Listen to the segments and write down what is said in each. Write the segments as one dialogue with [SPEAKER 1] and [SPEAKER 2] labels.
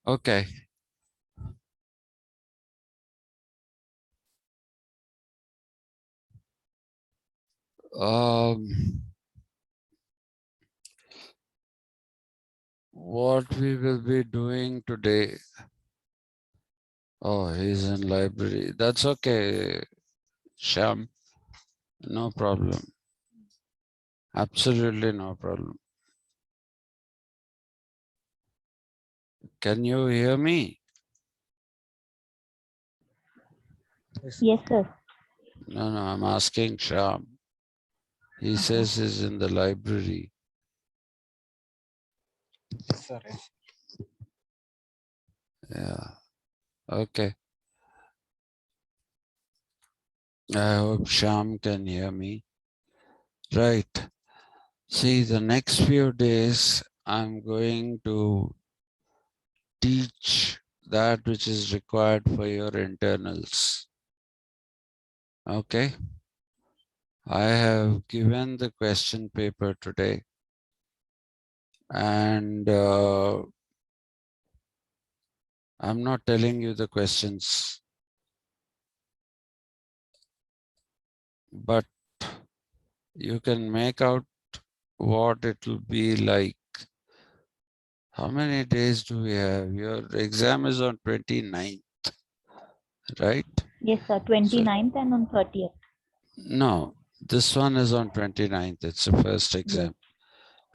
[SPEAKER 1] Okay. What we will be doing today. Oh, he's in library. That's okay, Sham. No problem. Absolutely no problem. Can you hear me?
[SPEAKER 2] Yes, sir.
[SPEAKER 1] No, I'm asking Sham. He says he's in the library.
[SPEAKER 3] Sorry.
[SPEAKER 1] Yeah. Okay. I hope Sham can hear me. Right. See, the next few days, I'm going to teach that which is required for your internals. Okay. I have given the question paper today, and I'm not telling you the questions, but you can make out what it will be like. How many days do we have? Your exam is on 29th, right?
[SPEAKER 2] Yes, sir. 29th and on 30th.
[SPEAKER 1] No, this one is on 29th. It's the first exam.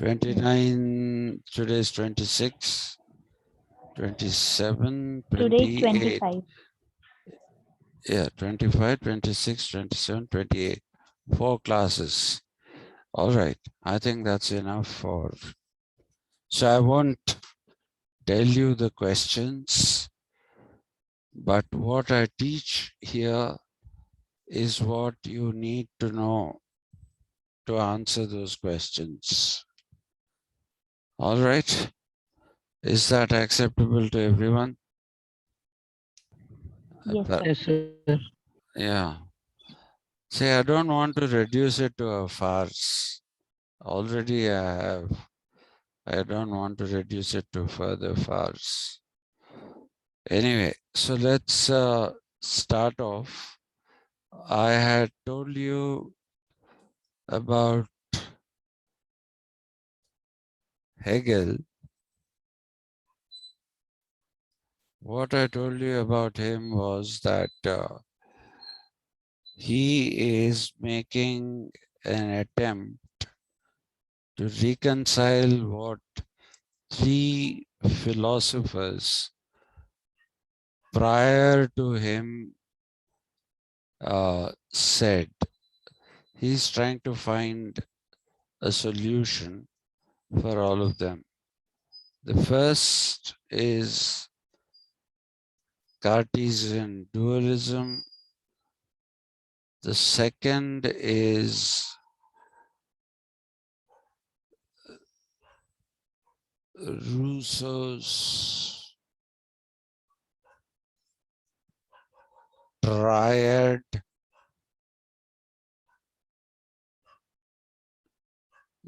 [SPEAKER 1] 29, today is 26, 27,
[SPEAKER 2] Today is
[SPEAKER 1] 28.
[SPEAKER 2] 25.
[SPEAKER 1] Yeah, 25, 26, 27, 28. 4 classes. All right. I think that's enough for. So I won't tell you the questions, but what I teach here is what you need to know to answer those questions. All right. Is that acceptable to everyone?
[SPEAKER 2] Yes, sir.
[SPEAKER 3] Yes, sir.
[SPEAKER 1] Yeah. See, I don't want to reduce it to a farce. Already I have. I don't want to reduce it to further farce. Anyway, so let's start off. I had told you about Hegel. What I told you about him was that he is making an attempt to reconcile what 3 philosophers prior to him said. He's trying to find a solution for all of them. The first is Cartesian dualism. The second is Rousseau's triad.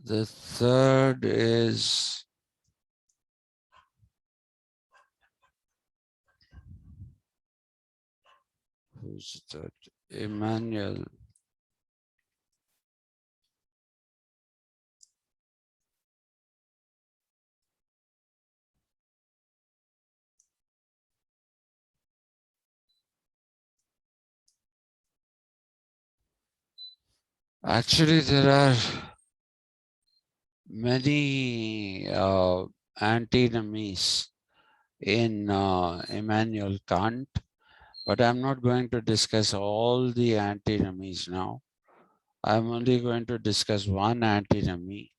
[SPEAKER 1] The third is who's that? Emmanuel. Actually, there are many antinomies in Immanuel Kant, but I'm not going to discuss all the antinomies now. I'm only going to discuss one antinomy,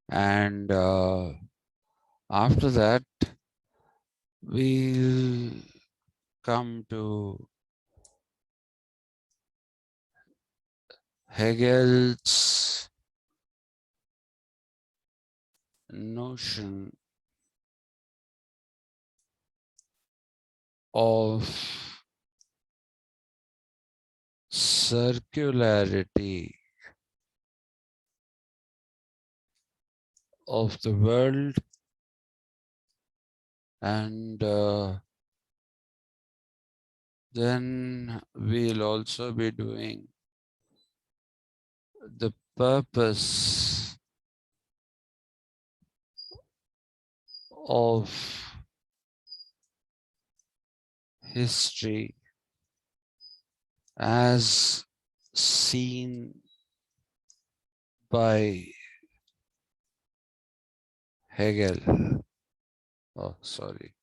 [SPEAKER 1] and after that, we'll come to Hegel's notion of circularity of the world And then we'll also be doing the purpose of history as seen by Hegel. Oh, sorry.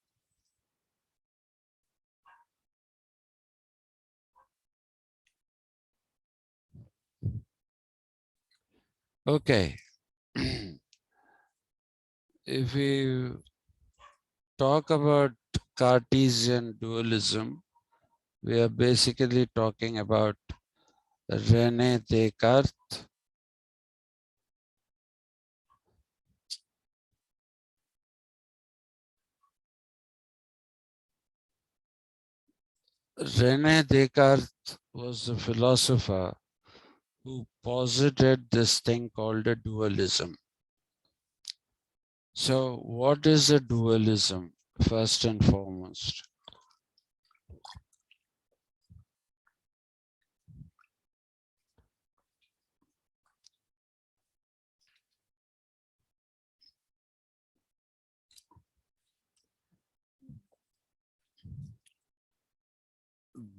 [SPEAKER 1] Okay. If we talk about Cartesian dualism, we are basically talking about René Descartes. René Descartes was a philosopher who posited this thing called a dualism. So, what is a dualism, first and foremost?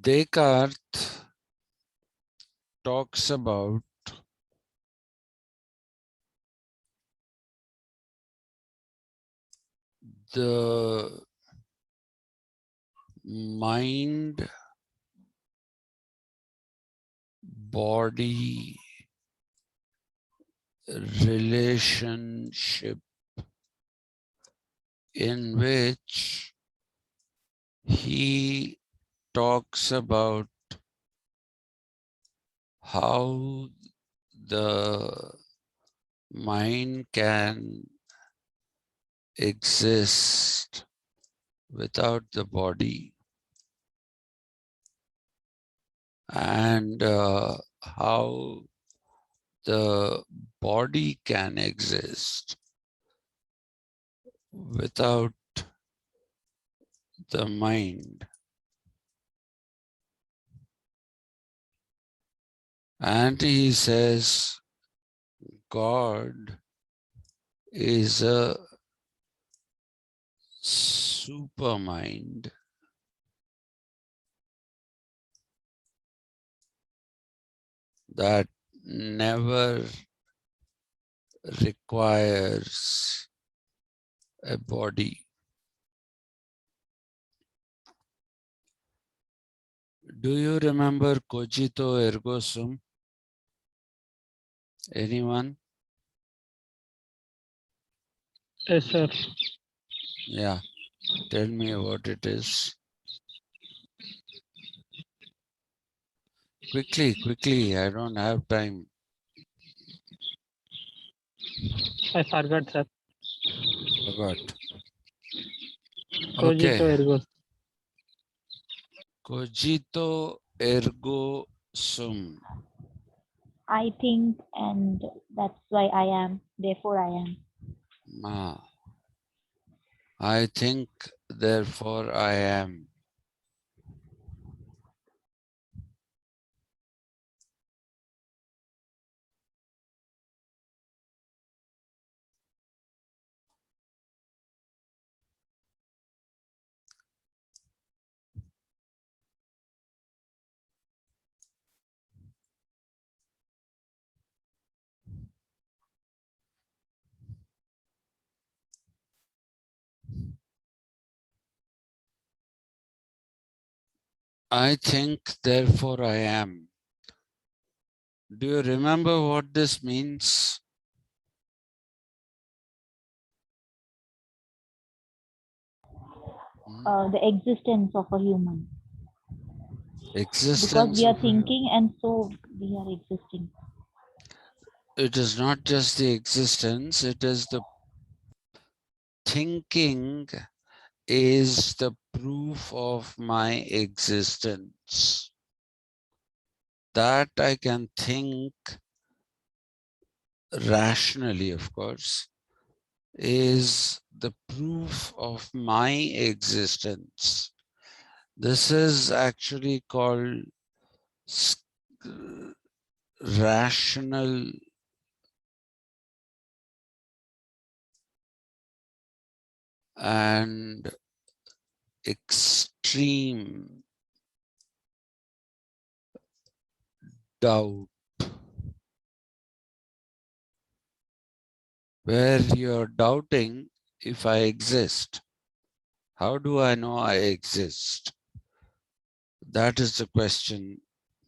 [SPEAKER 1] Descartes talks about the mind body relationship in which he talks about how the mind can exist without the body, and how the body can exist without the mind. And he says God is a supermind that never requires a body. Do you remember cogito ergo sum? Anyone?
[SPEAKER 3] Yes, sir.
[SPEAKER 1] Yeah, tell me what it is. Quickly, quickly, I don't have time.
[SPEAKER 3] I forgot, sir.
[SPEAKER 1] Forgot.
[SPEAKER 3] Cogito
[SPEAKER 1] Okay.
[SPEAKER 3] ergo.
[SPEAKER 1] Cogito ergo sum.
[SPEAKER 2] I think, and that's why I am. Therefore, I am.
[SPEAKER 1] I think, therefore I am. I think, therefore I am. Do you remember what this means?
[SPEAKER 2] The existence of a human. Because
[SPEAKER 1] Existence
[SPEAKER 2] we are
[SPEAKER 1] of a human.
[SPEAKER 2] thinking, and so we are existing.
[SPEAKER 1] It is not just the existence, it is the thinking is the proof of my existence. That I can think rationally, of course, is the proof of my existence. This is actually called rational and extreme doubt, where you're doubting if I exist. How do I know I exist? That is the question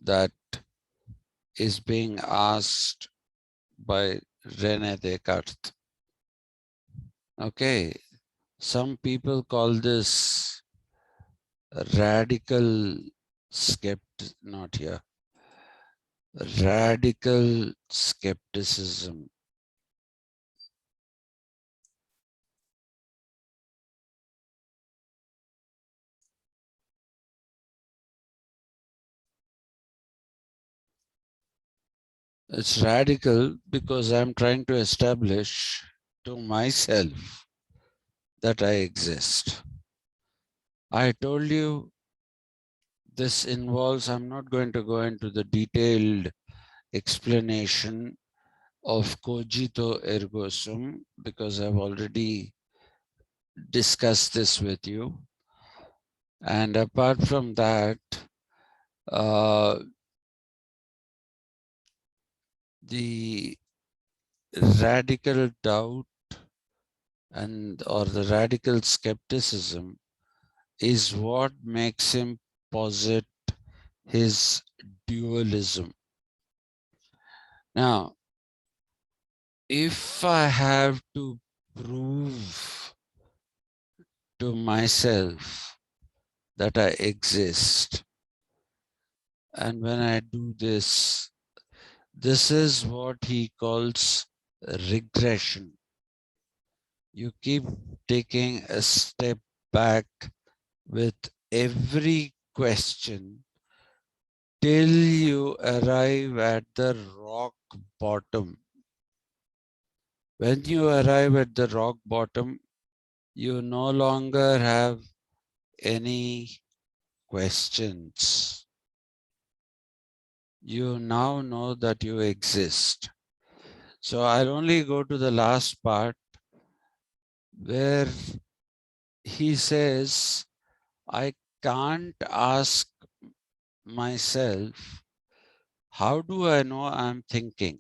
[SPEAKER 1] that is being asked by René Descartes. Okay, some people call this radical not here, radical skepticism. It's radical because I'm trying to establish to myself that I exist. I told you this involves, I'm not going to go into the detailed explanation of cogito ergo sum because I've already discussed this with you. And apart from that, the radical doubt or the radical skepticism is what makes him posit his dualism. Now, if I have to prove to myself that I exist, and when I do this, this is what he calls regression. You keep taking a step back with every question till you arrive at the rock bottom. When you arrive at the rock bottom, you no longer have any questions. You now know that you exist. So I'll only go to the last part where he says, I can't ask myself, how do I know I'm thinking?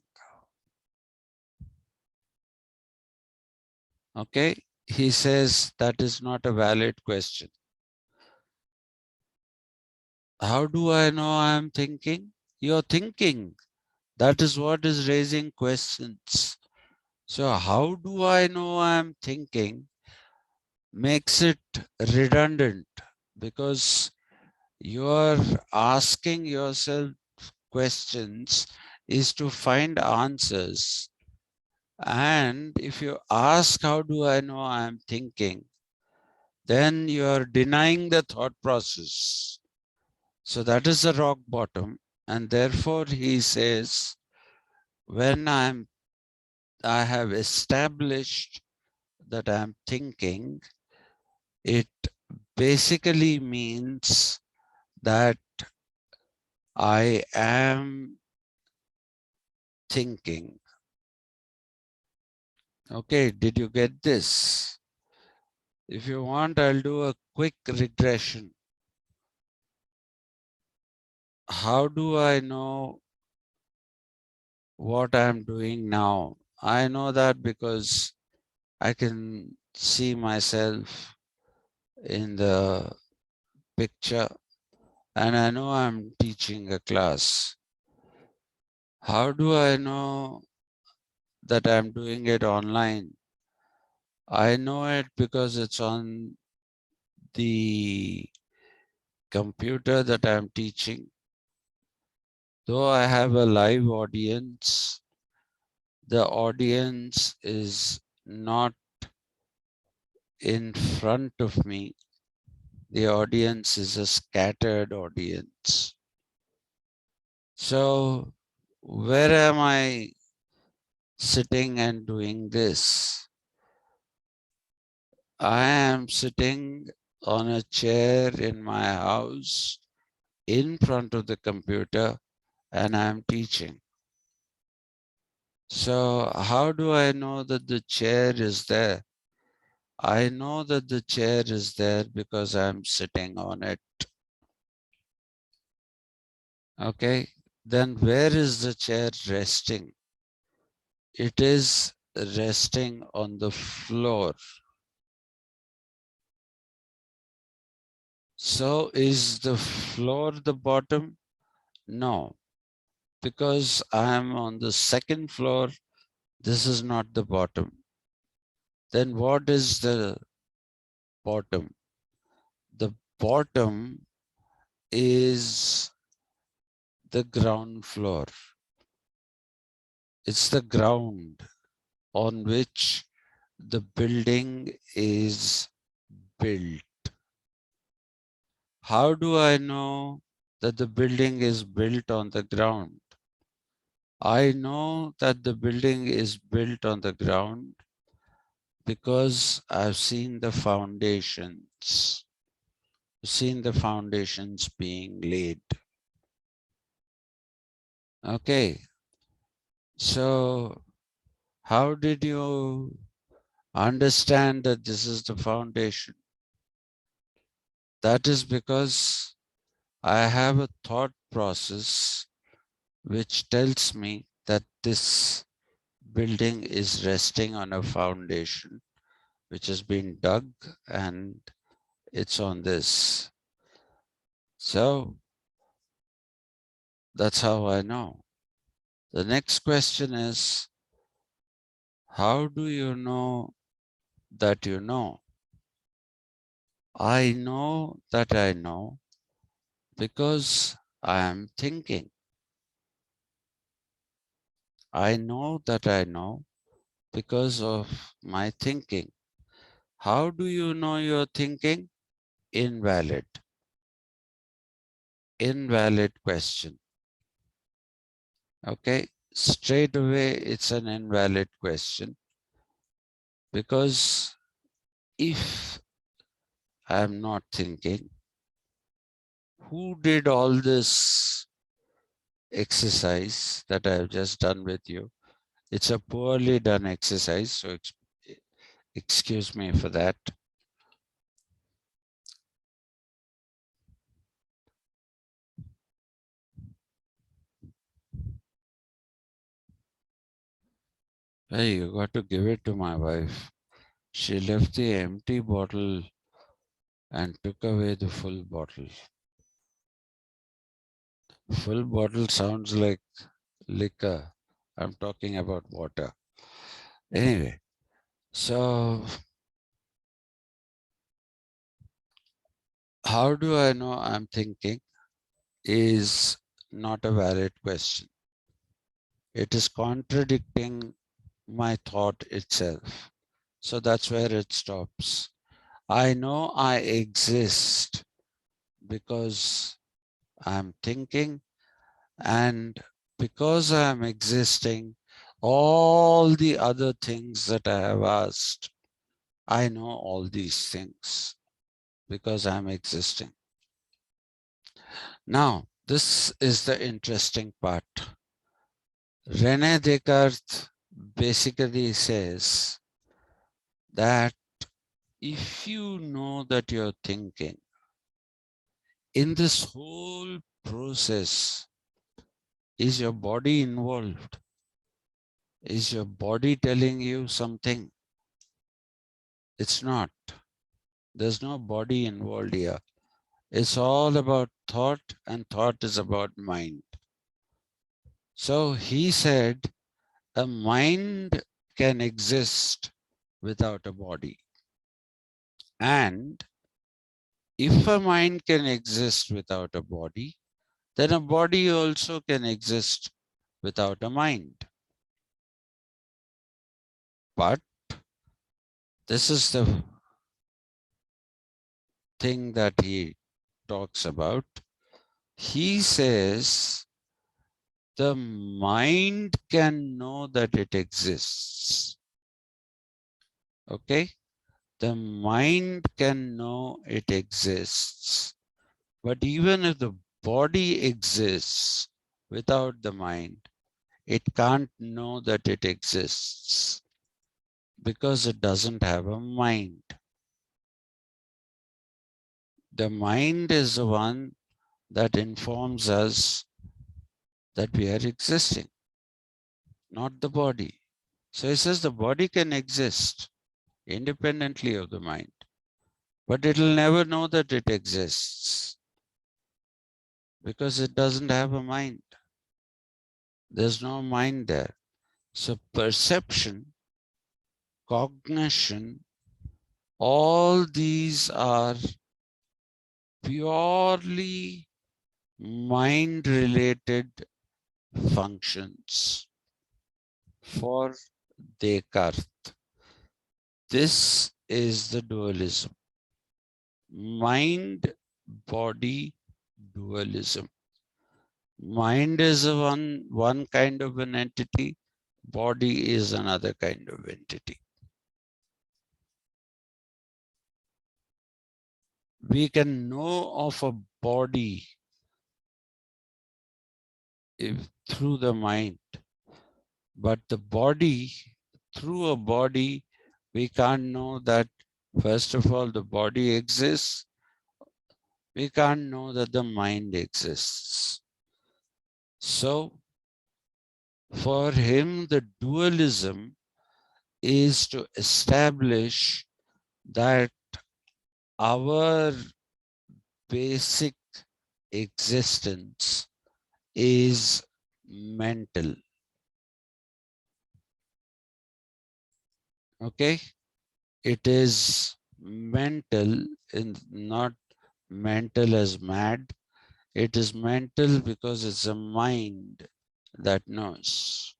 [SPEAKER 1] Okay, he says that is not a valid question. How do I know I'm thinking? You're thinking. That is what is raising questions. So how do I know I'm thinking makes it redundant because you're asking yourself questions is to find answers. And if you ask, how do I know I'm thinking? Then you're denying the thought process. So that is the rock bottom. And therefore he says, when I have established that I'm thinking, it basically means that I am thinking. Okay, did you get this? If you want, I'll do a quick regression. How do I know what I'm doing now? I know that because I can see myself in the picture and I know I'm teaching a class. How do I know that I'm doing it online? I know it because it's on the computer that I'm teaching. Though I have a live audience, the audience is not in front of me. The audience is a scattered audience. So where am I sitting and doing this? I am sitting on a chair in my house in front of the computer and I am teaching. So how do I know that the chair is there? I know that the chair is there because I'm sitting on it. Okay, then where is the chair resting? It is resting on the floor. So is the floor the bottom? No, because I am on the second floor. This is not the bottom. Then what is the bottom? The bottom is the ground floor. It's the ground on which the building is built. How do I know that the building is built on the ground? I know that the building is built on the ground because I've seen the foundations. Seen the foundations being laid. Okay, so how did you understand that this is the foundation? That is because I have a thought process which tells me that this building is resting on a foundation which has been dug and it's on this. So that's how I know. The next question is, how do you know that you know? I know that I know because I am thinking. I know that I know because of my thinking. How do you know you're thinking? Invalid. Invalid question. Okay, straight away it's an invalid question because if I'm not thinking, who did all this exercise that I've just done with you? It's a poorly done exercise, so excuse me for that. Hey, you got to give it to my wife. She left the empty bottle and took away the full bottle. Full bottle sounds like liquor. I'm talking about water. Anyway, so how do I know I'm thinking is not a valid question. It is contradicting my thought itself. So that's where it stops. I know I exist because I'm thinking, and because I'm existing, all the other things that I have asked, I know all these things because I'm existing. Now, this is the interesting part. René Descartes basically says that if you know that you're thinking, in this whole process, is your body involved? Is your body telling you something? It's not. There's no body involved here. It's all about thought, and thought is about mind. So he said, a mind can exist without a body. And if a mind can exist without a body, then a body also can exist without a mind. But this is the thing that he talks about. He says the mind can know that it exists. Okay? the mind can know it exists. But even if the body exists without the mind, it can't know that it exists because it doesn't have a mind. The mind is the one that informs us that we are existing, not the body. So he says the body can exist independently of the mind, but it'll never know that it exists because it doesn't have a mind. There's no mind there. So perception, cognition, all these are purely mind-related functions for Descartes. This is the dualism. Mind-body dualism. Mind is one kind of an entity, body is another kind of entity. We can know of a body through the mind, but the body, through a body, we can't know that, first of all, the body exists. We can't know that the mind exists. So, for him, the dualism is to establish that our basic existence is mental. Okay? It is mental, not mental as mad. It is mental because it's a mind that knows.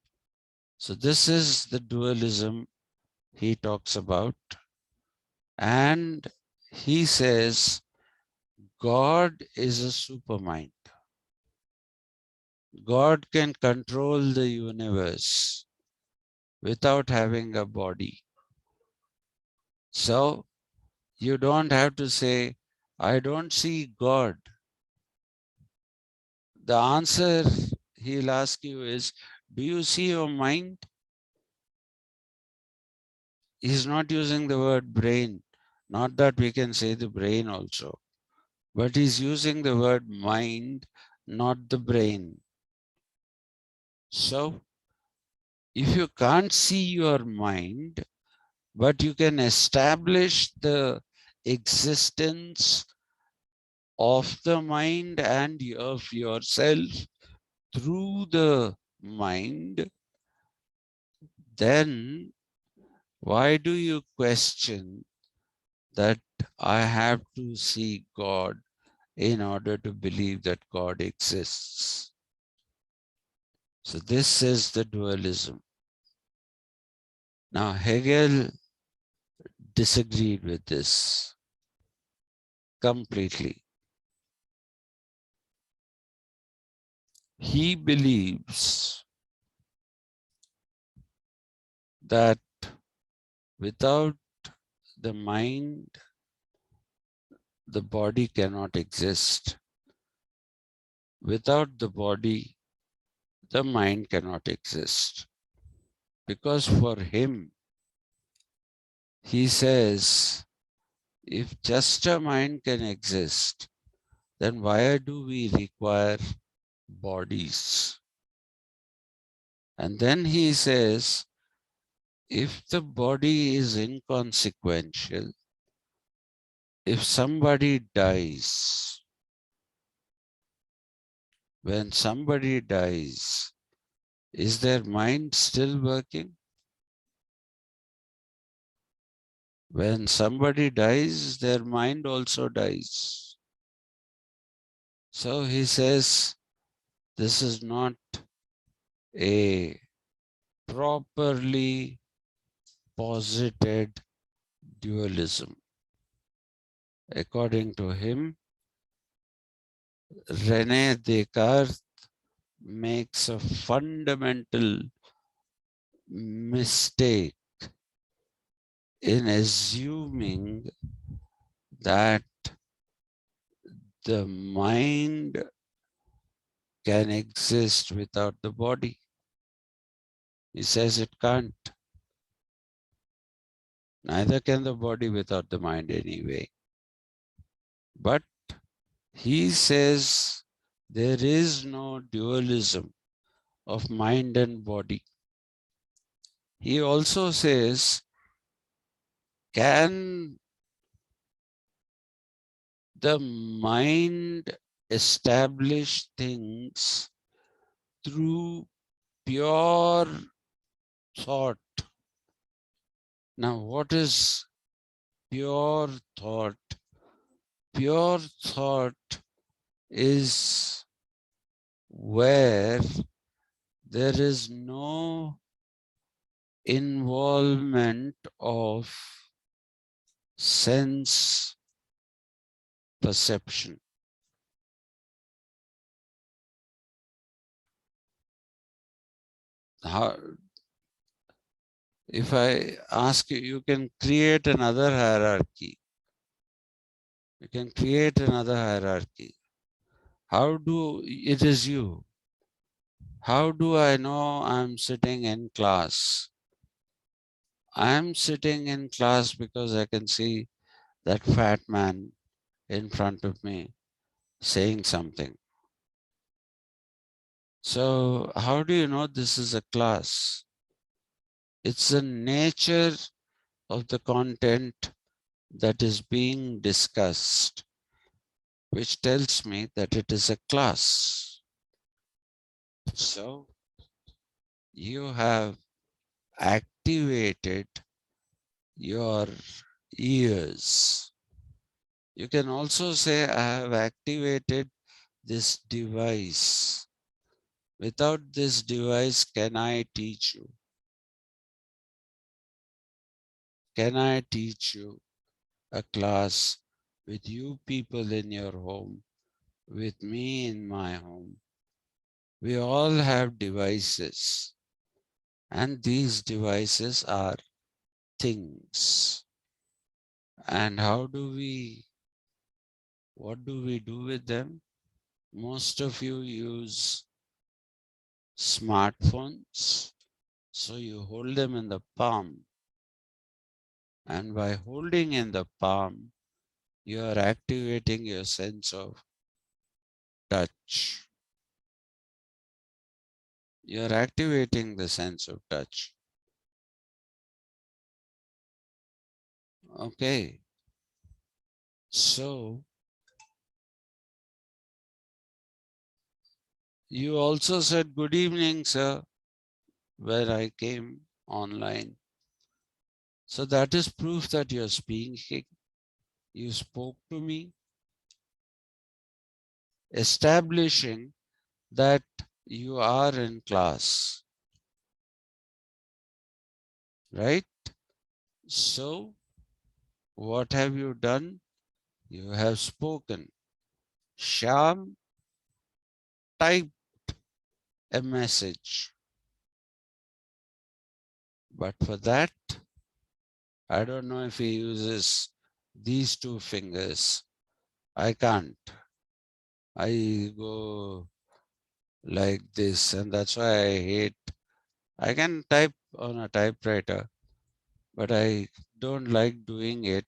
[SPEAKER 1] So this is the dualism he talks about. And he says God is a supermind. God can control the universe without having a body. So you don't have to say, I don't see God. The answer he'll ask you is, do you see your mind? He's not using the word brain. Not that we can say the brain also, but he's using the word mind, not the brain. So if you can't see your mind, but you can establish the existence of the mind and of yourself through the mind, then why do you question that I have to see God in order to believe that God exists? So this is the dualism. Now Hegel disagreed with this completely. He believes that without the mind, the body cannot exist. Without the body, the mind cannot exist. Because for him, he says, if just a mind can exist, then why do we require bodies? And then he says, if the body is inconsequential, if somebody dies, when somebody dies, is their mind still working? When somebody dies, their mind also dies. So he says, this is not a properly posited dualism. According to him, René Descartes makes a fundamental mistake in assuming that the mind can exist without the body. He says it can't. Neither can the body without the mind anyway. But he says there is no dualism of mind and body. He also says, can the mind establish things through pure thought? Now, what is pure thought? Pure thought is where there is no involvement of sense perception. How, if I ask you, you can create another hierarchy. You can create another hierarchy. How do, it is you. How do I know I'm sitting in class? I'm sitting in class because I can see that fat man in front of me saying something. So how do you know this is a class? It's the nature of the content that is being discussed, which tells me that it is a class. So you have activated your ears. You can also say, I have activated this device. Without this device, can I teach you? Can I teach you a class with you people in your home, with me in my home? We all have devices, and these devices are things. And what do we do with them? Most of you use smartphones, so you hold them in the palm. And by holding in the palm, you are activating your sense of touch. You are activating the sense of touch. Okay. So you also said good evening, sir, when I came online. So that is proof that you're speaking. You spoke to me, establishing that you are in class, right? So what have you done? You have spoken. Shyam typed a message. But for that, I don't know if he uses these two fingers. I can't. I go like this, and that's why I hate. I can type on a typewriter, but I don't like doing it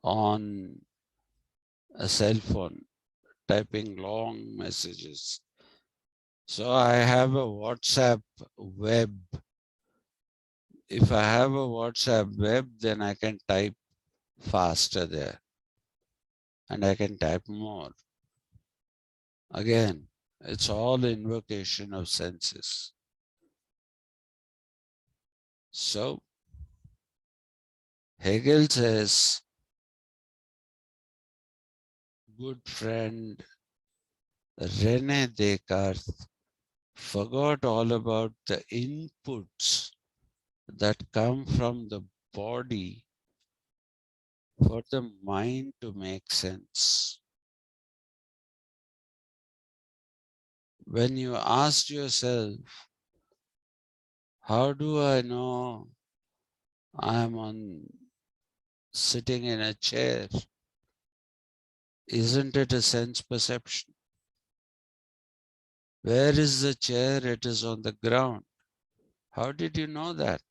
[SPEAKER 1] on a cell phone, typing long messages. So I have a WhatsApp web. If I have a WhatsApp web, then I can type faster there, and I can type more. Again, it's all invocation of senses. So Hegel says, good friend Rene Descartes forgot all about the inputs that come from the body for the mind to make sense. When you asked yourself, how do I know I'm on sitting in a chair, isn't it a sense perception? Where is the chair? It is on the ground. How did you know that?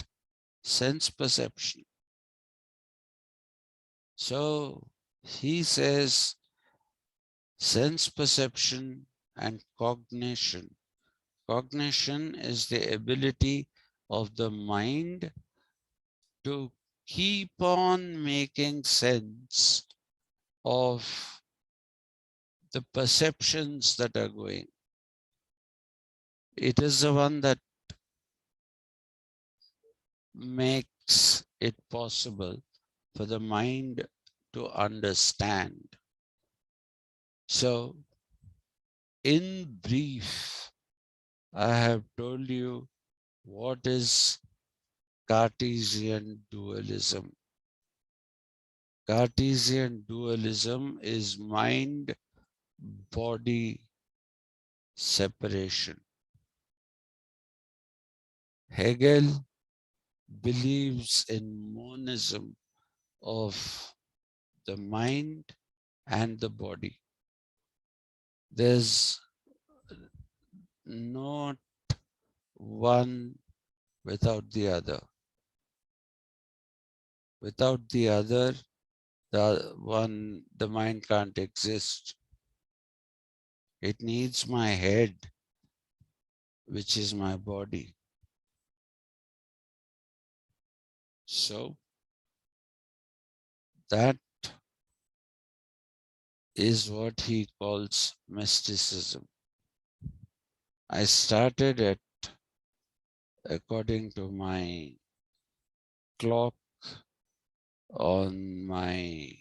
[SPEAKER 1] Sense perception. So he says sense perception and cognition. Cognition is the ability of the mind to keep on making sense of the perceptions that are going. It is the one that makes it possible for the mind to understand. So, in brief, I have told you what is Cartesian dualism. Cartesian dualism is mind-body separation. Hegel believes in monism of the mind and the body. There's not one without the other. Without the other, the mind can't exist. It needs my head, which is my body. So that is what he calls mysticism. I started it according to my clock on my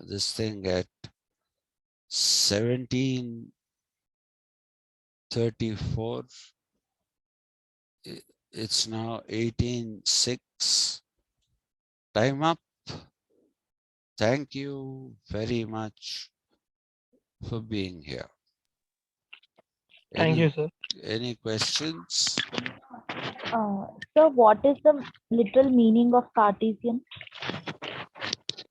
[SPEAKER 1] this thing at 17:34. It's now 18:06. Time up. Thank you very much for being here.
[SPEAKER 3] Thank you, sir.
[SPEAKER 1] Any questions?
[SPEAKER 2] So what is the literal meaning of Cartesian?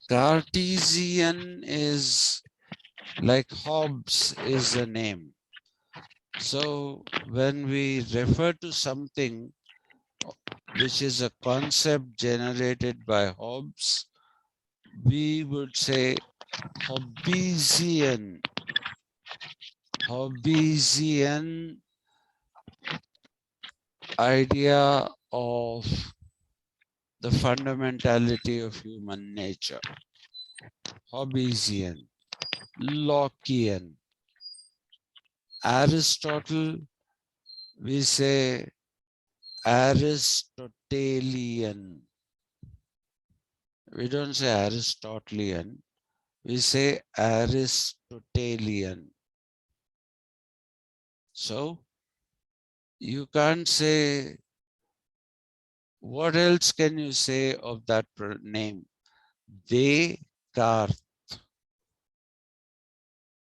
[SPEAKER 1] Cartesian is like Hobbes is a name. So when we refer to something which is a concept generated by Hobbes, we would say Hobbesian. Hobbesian idea of the fundamentality of human nature. Hobbesian, Lockean. Aristotle, we say Aristotelian. We don't say Aristotelian, we say Aristotelian. So you can't say, what else can you say of that name? Descartes.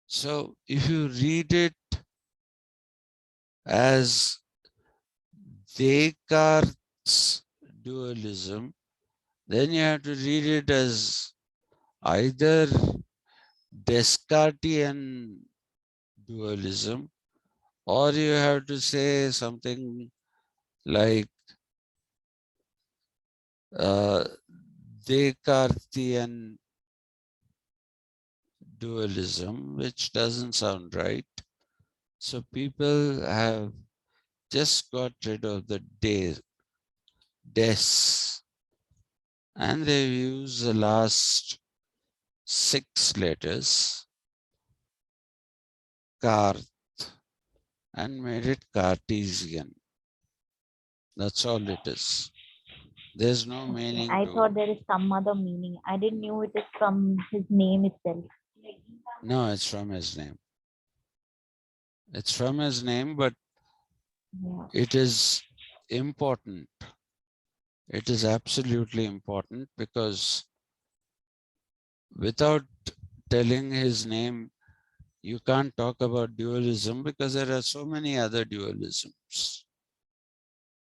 [SPEAKER 1] So if you read it as Descartes' dualism, then you have to read it as either Descartian dualism, or you have to say something like Descartian dualism, which doesn't sound right. So people have just got rid of the des, and they use the last 6 letters, Cart, and made it Cartesian. That's all it is. There's no meaning
[SPEAKER 2] I
[SPEAKER 1] to
[SPEAKER 2] thought
[SPEAKER 1] it.
[SPEAKER 2] there is some other meaning. I didn't know it is from his name itself.
[SPEAKER 1] No, it's from his name. It's from his name, but
[SPEAKER 2] Yeah.
[SPEAKER 1] it is important. It is absolutely important, because without telling his name, you can't talk about dualism, because there are so many other dualisms.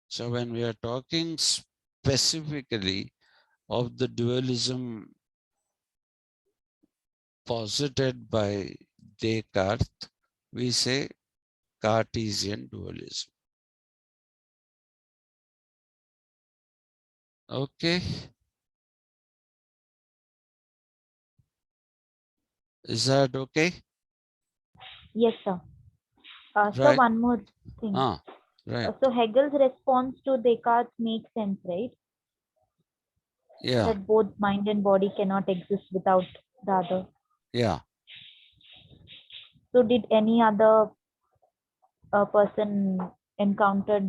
[SPEAKER 1] So when we are talking specifically of the dualism posited by Descartes, we say Cartesian dualism. Okay. Is that okay?
[SPEAKER 2] Yes, sir. So
[SPEAKER 1] Right.
[SPEAKER 2] one more thing.
[SPEAKER 1] Right.
[SPEAKER 2] So Hegel's response to Descartes makes sense, right?
[SPEAKER 1] Yeah.
[SPEAKER 2] That both mind and body cannot exist without the other.
[SPEAKER 1] Yeah.
[SPEAKER 2] So did any other person encounter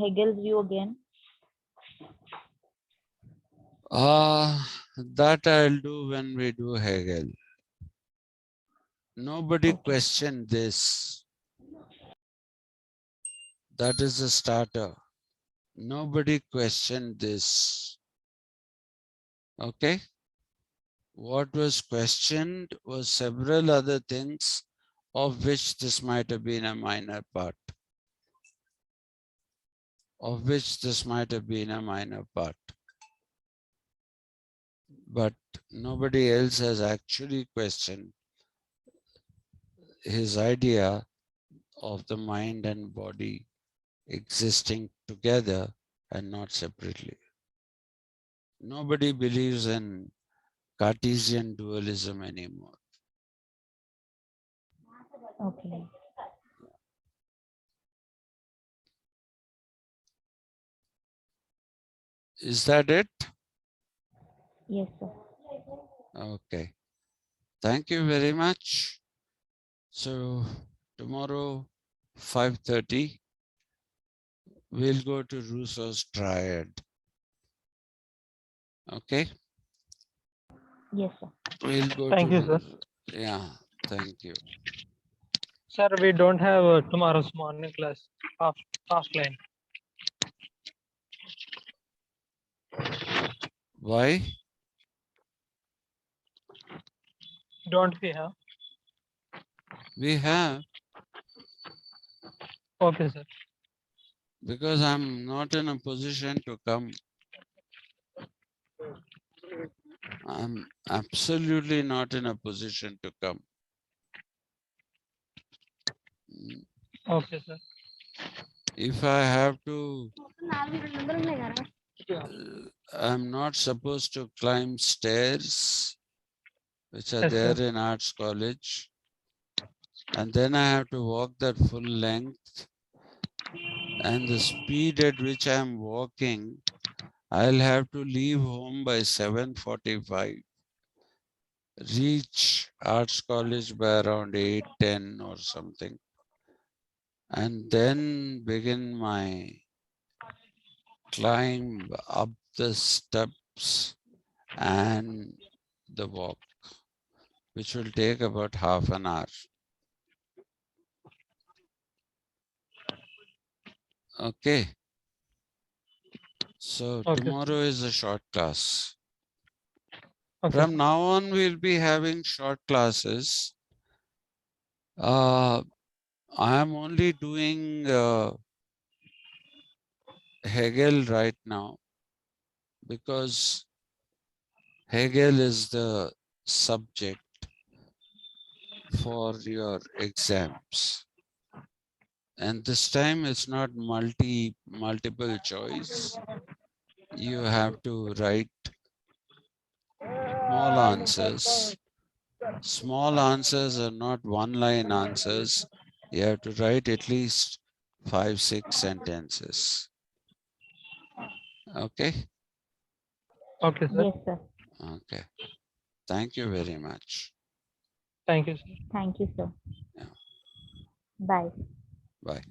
[SPEAKER 2] Hegel's view again?
[SPEAKER 1] That I'll do when we do Hegel. Nobody
[SPEAKER 2] Okay.
[SPEAKER 1] questioned this. That is a starter. Nobody questioned this. Okay. What was questioned was several other things, of which this might have been a minor part. But nobody else has actually questioned his idea of the mind and body existing together and not separately. Nobody believes in Cartesian dualism anymore.
[SPEAKER 2] Okay.
[SPEAKER 1] Is that it?
[SPEAKER 2] Yes, sir.
[SPEAKER 1] Okay. Thank you very much. So tomorrow, 5:30, we'll go to Rousseau's triad. Okay?
[SPEAKER 2] Yes, sir.
[SPEAKER 1] We'll go
[SPEAKER 3] Thank you, sir.
[SPEAKER 1] Yeah, thank you.
[SPEAKER 3] Sir, we don't have tomorrow's morning class offline.
[SPEAKER 1] Why?
[SPEAKER 3] Don't we have?
[SPEAKER 1] We have,
[SPEAKER 3] Okay, sir.
[SPEAKER 1] because I'm not in a position to come. I'm absolutely not in a position to come.
[SPEAKER 3] Okay, sir.
[SPEAKER 1] If I have to, I'm not supposed to climb stairs, which are
[SPEAKER 3] Yes,
[SPEAKER 1] there
[SPEAKER 3] sir.
[SPEAKER 1] in Arts College. And then I have to walk that full length. And the speed at which I'm walking, I'll have to leave home by 7:45. Reach Arts College by around 8:10 or something. And then begin my climb up the steps and the walk, which will take about half an hour. Okay. So
[SPEAKER 3] Okay.
[SPEAKER 1] tomorrow is a short class.
[SPEAKER 3] Okay.
[SPEAKER 1] From now on, we'll be having short classes. I am only doing Hegel right now because Hegel is the subject for your exams. And this time it's not multiple choice. You have to write small answers. Small answers are not one-line answers. You have to write at least 5-6 sentences. Okay?
[SPEAKER 3] Okay, sir.
[SPEAKER 2] Yes, sir.
[SPEAKER 1] Okay. Thank you very much.
[SPEAKER 3] Thank you, sir.
[SPEAKER 2] Thank you, sir.
[SPEAKER 1] Yeah.
[SPEAKER 2] Bye.
[SPEAKER 1] Bye.